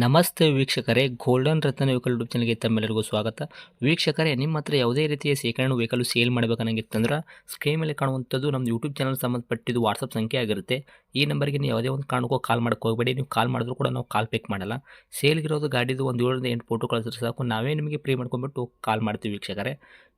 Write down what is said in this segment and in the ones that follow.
ನಮಸ್ತೆ ವೀಕ್ಷಕರೇ, ಗೋಲ್ಡನ್ ರತ್ನ vehicle YouTube ಚಾನಲ್ಗೆ ತಮ್ಮೆಲ್ಲರಿಗೂ ಸ್ವಾಗತ. ವೀಕ್ಷಕರೇ, ನಿಮ್ಮ ಹತ್ರ ಯಾವುದೇ ರೀತಿಯ ಶೇಖರಣೆ ವೆಹಿಕಲ್ ಸೇಲ್ ಮಾಡಬೇಕನ್ನಂಗಿತ್ತಂದ್ರೆ ಸ್ಕ್ರೀನ್ ಮೇಲೆ ಕಾಣುವಂಥದ್ದು ನಮ್ಮ ಯೂಟ್ಯೂಬ್ ಚಾನಲ್ ಸಂಬಂಧಪಟ್ಟಿದ್ದು ವಾಟ್ಸಪ್ ಸಂಖ್ಯೆ ಆಗಿರುತ್ತೆ. ಈ ನಂಬರ್ಗೆ ನೀವು ಯಾವುದೇ ಒಂದು ಕಾರಣಕ್ಕೂ ಕಾಲ್ ಮಾಡಕ್ಕೆ ಹೋಗಬೇಡಿ. ನೀವು ಕಾಲ್ ಮಾಡಿದ್ರು ಕೂಡ ನಾವು ಕಾಲ್ ಪಿಕ್ ಮಾಡಲ್ಲ. ಸೇಲ್ಗಿರೋದು ಗಾಡಿದು ಒಂದು 7ರಿಂದ 8 ಫೋಟೋ ಕಳಿಸಿದ್ರೆ ಸಾಕು, ನಾವೇ ನಿಮಗೆ ಪ್ರೀ ಮಾಡ್ಕೊಂಡ್ಬಿಟ್ಟು ಕಾಲ್ ಮಾಡ್ತೀವಿ ವೀಕ್ಷಕರೇ.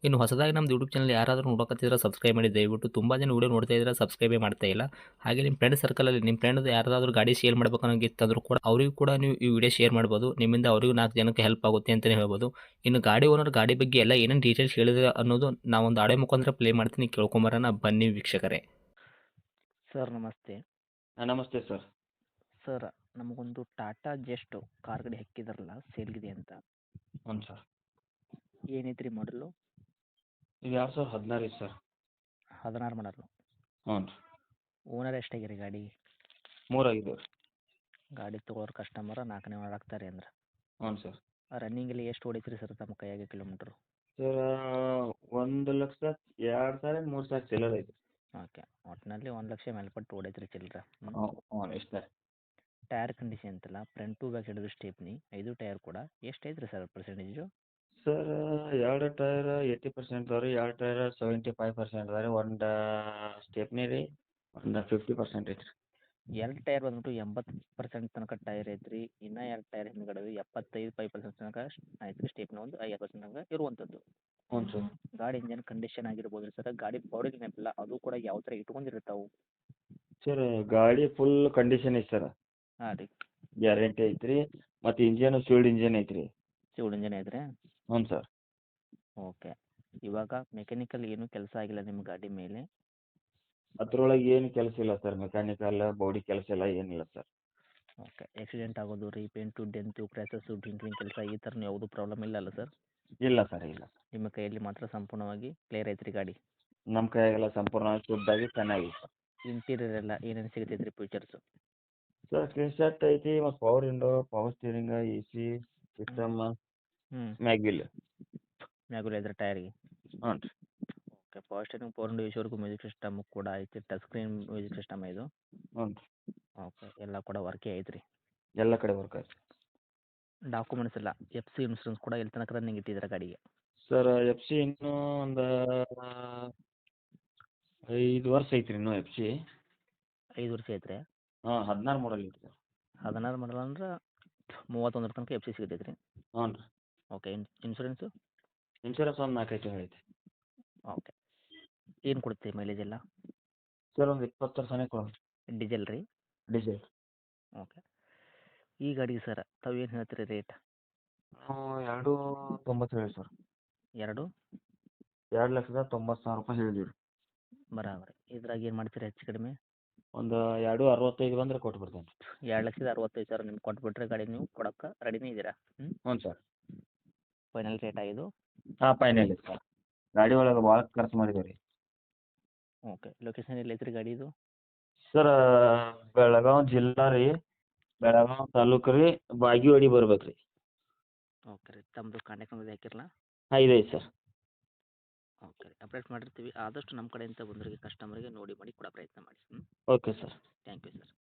ಇನ್ನು ಹೊಸದಾಗಿ ನಮ್ಮದು ಯೂಟ್ಯೂಬ್ ಚಾನಲ್ ಯಾರಾದರೂ ನೋಡಕತ್ತಿದ್ರೆ ಸಬ್ಸ್ಕ್ರೈಬ್ ಮಾಡಿ ದಯವಿಟ್ಟು. ತುಂಬ ಜನ ವೀಡಿಯೋ ನೋಡ್ತಾ ಇದ್ದಾರೆ, ಸಬ್ಸ್ಕ್ರೈಬೇ ಮಾಡ್ತಾ ಇಲ್ಲ. ಹಾಗೆ ನಿಮ್ಮ ಫ್ರೆಂಡ್ ಸರ್ಕಲಲ್ಲಿ ನಿಮ್ಮ ಫ್ರೆಂಡ್ ಯಾರಾದರೂ ಗಾಡಿ ಸೇಲ್ ಮಾಡ್ಬೇಕನ್ನೋಂಗಿತ್ತಂದ್ರೂ ಕೂಡ ಅವರಿಗೂ ಕೂಡ ನೀವು ಈ ವಿಡಿಯೋ ಶೇರ್ ಮಾಡ್ಬೋದು. ನಿಮ್ಮಿಂದ ಅವರಿಗೂ 4 ಜನಕ್ಕೆ ಹೆಲ್ಪ್ ಆಗುತ್ತೆ ಅಂತಲೇ ಹೇಳ್ಬೋದು. ಇನ್ನು ಗಾಡಿ ಓನರ್ ಗಾಡಿ ಬಗ್ಗೆ ಎಲ್ಲ ಏನೇನು ಡೀಟೇಲ್ಸ್ ಹೇಳಿದ್ರೆ ಅನ್ನೋದು ನಾವೊಂದು ಆಡಿಯೋ ಮುಖಾಂತರ ಪ್ಲೇ ಮಾಡ್ತೀನಿ, ಕೇಳ್ಕೊಂಬರೋಣ ಬನ್ನಿ ವೀಕ್ಷಕರೇ. ಸರ್ ನಮಸ್ತೆ. ನಮಸ್ತೆ ಸರ್. ಸರ್ ನಮಗೊಂದು ಟಾಟಾ ಜೆಸ್ಟ್ ಕಾರ್ ಗಾಡಿ ಹಾಕಿದಾರಲ್ಲ ಸೇಲ್ಗಿದೆ ಅಂತ. ಹ್ಞೂ ಸರ್. ಏನೈತ್ರಿ ಮಾಡಲು? ಇದು 2016 ಐತೆ ಸರ್. 16 ಮಾಡಲು. ಹ್ಞೂ ರೀ. ಓನರ್ ಎಷ್ಟಾಗಿರಿ ಗಾಡಿ? 3 ಆಗಿದ್ದಾವೆ ರೀ. ಗಾಡಿ ತೊಗೊಳೋರು ಕಸ್ಟಮರ 4ನೇ ಮಾಡಾಕ್ತಾರೆ ಅಂದ್ರೆ. ಹ್ಞೂ ಸರ್. ರನ್ನಿಂಗಲ್ಲಿ ಎಷ್ಟು ಹೊಡಿತೀರಿ ಸರ್ ತಮ್ಮ ಕೈಯಾಗೆ ಕಿಲೋಮೀಟ್ರು? ಸರ್ 1,02,000 3,000 ಚಿಲ್ಲರೆ ಐತೆ. ಓಕೆ, ಒಟ್ಟಿನಲ್ಲಿ 1,00,000 ಮೇಲ್ಪಟ್ಟು ಹೊಡೈತ್ರಿ ಚಿಲ್ಲರೆ. ಹ್ಞೂ ಹ್ಞೂ ಇಷ್ಟೇ. ಟೈರ್ ಕಂಡೀಷನ್ ಅಂತಲ್ಲ, ಫ್ರಂಟ್ ಟು ಬ್ಯಾಕ್ ಹಿಡಿದು ಸ್ಟೇಪ್ನಿ 5 ಟೈರ್ ಕೂಡ ಎಷ್ಟು ಐತ್ರಿ ಸರ್ ಪರ್ಸೆಂಟೇಜು? ಸರ್ 2 ಟೈರ್ 80% ಅದಾವೆ ರೀ, 2 ಟೈರ್ 75% ಅದಾವೆ ರೀ, ಒಂದು ಸ್ಟೆಪ್ನಿ ರೀ ಒಂದು 50% ಐತೆ ರೀ. 2 ಟೈರ್ ಬಂದ್ಬಿಟ್ಟು 80% ತನಕ ಟೈರ್ ಐತ್ರಿ. ಇನ್ನು 2 ಟೈರ್ ಹಿಂದ್ಗಡೆ 75% ತನಕ ಐತ್ರಿ. ಸ್ಟೇಪ್ನ ಒಂದು 50% ತನಕ ಇರುವಂಥದ್ದು. ಹ್ಞೂ ಸರ್. ಗಾಡಿ ಇಂಜನ್ ಕಂಡೀಷನ್ ಆಗಿರ್ಬೋದು ಸರ್. ಗಾಡಿ ಬಾಡಿ ನೆನಪಿಲ್ಲ, ಅದು ಕೂಡ ಯಾವ ಥರ ಇಟ್ಕೊಂಡಿರ್ತಾವೆ? ಸರ್ ಗಾಡಿ ಫುಲ್ ಕಂಡೀಷನ್ ಐತೆ ಸರ್. ಹಾಂ ರೀ. ಗ್ಯಾರಂಟಿ ಐತೆ ರೀ. ಮತ್ತು ಇಂಜನು ಸೀಲ್ಡ್ ಇಂಜನ್ ಐತೆ ರೀ. ಸಿವಿಲ್ ಇಂಜನ್ ಐತ್ರಿ? ಹ್ಞೂ ಸರ್. ಓಕೆ. ಇವಾಗ ಮೆಕ್ಯಾನಿಕಲ್ ಏನೂ ಕೆಲಸ ಆಗಿಲ್ಲ ನಿಮ್ಮ ಗಾಡಿ ಮೇಲೆ? ಅದ್ರೊಳಗೆ ಏನು ಕೆಲಸ ಇಲ್ಲ ಸರ್, ಮೆಕ್ಯಾನಿಕಲ್ ಬಾಡಿ ಕೆಲಸ ಎಲ್ಲ ಏನಿಲ್ಲ ಸರ್. ಓಕೆ. ಆಕ್ಸಿಡೆಂಟ್ ಆಗೋದು, ರೀಪೇಂಟು, ಡೆಂತು, ಕ್ರ್ಯಾಚಸ್ಸು, ಡ್ರಿಂಕಿಂಗ್ ಕೆಲಸ ಈ ಥರನೂ ಯಾವುದೂ ಪ್ರಾಬ್ಲಮ್ ಇಲ್ಲ ಅಲ್ಲ ಸರ್? ಇಲ್ಲ ಸರ್, ಇಲ್ಲ. ನಿಮ್ಮ ಕೈಯಲ್ಲಿ ಮಾತ್ರ ಸಂಪೂರ್ಣವಾಗಿ ಕ್ಲಿಯರ್ ಐತ್ರಿ ಗಾಡಿ? ನಮ್ಮ ಕೈಯಾಗೆಲ್ಲ ಸಂಪೂರ್ಣವಾಗಿ ಶುದ್ಧಾಗಿ ಚೆನ್ನಾಗಿ ಸರ್. ಇಂಟೀರಿಯರ್ ಎಲ್ಲ ಏನೇನು ಸಿಗ್ತೈತ್ರಿ ಫೀಚರ್ಸು? ಸರ್ ಸ್ಕ್ರೀನ್ ಶಾಟ್ ಐತಿ, ಮತ್ತು power window, power steering, A C system, ಹ್ಞೂ. ಮ್ಯಾಗ್ವಿಲ್. ಮ್ಯಾಗುಲ್ ಐತ್ರಿ ಟೈರಿಗೆ? ಹ್ಞೂ ರೀ. Okay. Power steering, power window, ಈಶ್ವರ್ಗೂ ಮ್ಯೂಸಿಕ್ ಸಿಸ್ಟಮ್ ಕೂಡ ಐತಿ. ಟಚ್ ಸ್ಕ್ರೀನ್ ಮ್ಯೂಸಿಕ್ ಸಿಸ್ಟಮ್ ಇದು? ಹ್ಞೂ ರೀ. ಓಕೆ. ಎಲ್ಲ ಕೂಡ ವರ್ಕೇ ಐತ್ರಿ? ಎಲ್ಲ ಕಡೆ ವರ್ಕ್ ಆಯ್ತು. ಡಾಕ್ಯುಮೆಂಟ್ಸ್ ಎಲ್ಲ ಎಫ್ ಸಿ ಇನ್ಶೂರೆನ್ಸ್ ಕೂಡ ಎಲ್ಲಿ ತನಕ ರನ್ನಿಂಗ್ ಇಟ್ಟಿದ್ದಾರೆ ಗಾಡಿಗೆ? ಸರ್ ಎಫ್ ಸಿ ಇನ್ನೂ ಒಂದು 5 ವರ್ಷ ಐತ್ರಿ ಇನ್ನೂ ಎಫ್ ಸಿ. 5 ವರ್ಷ ಐತ್ರಿ? ಹಾಂ 16 ಮಾಡಲ್ ಐತಿ ಸರ್. 16 ಮಾಡಲ್ ಅಂದ್ರೆ 31 ತನಕ ಎಫ್ ಸಿ ಸಿಗತೈತೆ ರೀ? ಹ್ಞೂ ರೀ. ಓಕೆ. ಇನ್ಶೂರೆನ್ಸು? ಇನ್ಶೂರೆನ್ಸ್ ಒಂದು 4-5 ತಿಂಗಳು ಐತಿ. ಓಕೆ. ಏನು ಕೊಡುತ್ತೆ ಮೈಲೇಜ್ ಎಲ್ಲ? ಸರ್ ಒಂದು 20 ತನಕ ಕೊಡೋಣ. ಡೀಸೆಲ್ ರೀ? ಡೀಸೆಲ್. ಓಕೆ. ಈ ಗಾಡಿಗೆ ಸರ್ ತಾವು ಏನು ಹೇಳ್ತೀರಿ ರೇಟ್? ನಾವು 2.90 ಹೇಳಿ ಸರ್. 2? 2,90,000 ಹೇಳಿದ್ದೀವಿ ರೀ. ಬರಾಬರಿ. ಇದ್ರಾಗ ಏನು ಮಾಡ್ತೀರಿ ಹೆಚ್ಚು ಕಡಿಮೆ? ಒಂದು 2.65 ಬಂದರೆ ಕೊಟ್ಟು ಬಿಡ್ತೇನೆ. 2,65,000 ನಿಮ್ಗೆ ಕೊಟ್ಬಿಟ್ರೆ ಗಾಡಿ ನೀವು ಕೊಡೋಕ್ಕೆ ರೆಡಿನೇ ಇದ್ದೀರಾ? ಹ್ಞೂ ಸರ್. ಫೈನಲ್ ರೇಟ್ ಇದು? ಹಾಂ ಫೈನಲ್ ಐತೆ ಸರ್. ಗಾಡಿ ಒಳಗೆ ಭಾಳ ಖರ್ಚು ಮಾಡಿದ್ದೀವಿ ರೀ. ಓಕೆ. ಲೊಕೇಶನ್ ಎಲ್ಲಿ ಐತ್ರಿ ಗಾಡಿ ಇದು? ಸರ್ ಬೆಳಗಾವಿ ಜಿಲ್ಲಾ ರೀ, ಬೆಳಗಾವಿ ತಾಲೂಕು ರೀ, ಬಾಗೇವಾಡಿ ಬರ್ಬೇಕು ರೀ. ಓಕೆ ರೀ. ತಮ್ಮದು ಕಾಂಟ್ಯಾಕ್ಟ್ ನಂಬರ್ ಹಾಕಿರಲ್ಲ? ಹಾಂ ಇದೆ ಸರ್. ಓಕೆ ರೀ. ಅಪ್ಡೇಟ್ ಮಾಡಿರ್ತೀವಿ. ಆದಷ್ಟು ನಮ್ಮ ಕಡೆಯಿಂದ ಬಂದವರಿಗೆ ಕಸ್ಟಮರ್ಗೆ ನೋಡಿ ಮಾಡಿ ಕೊಡೋ ಪ್ರಯತ್ನ ಮಾಡಿ. Okay sir. Thank you sir.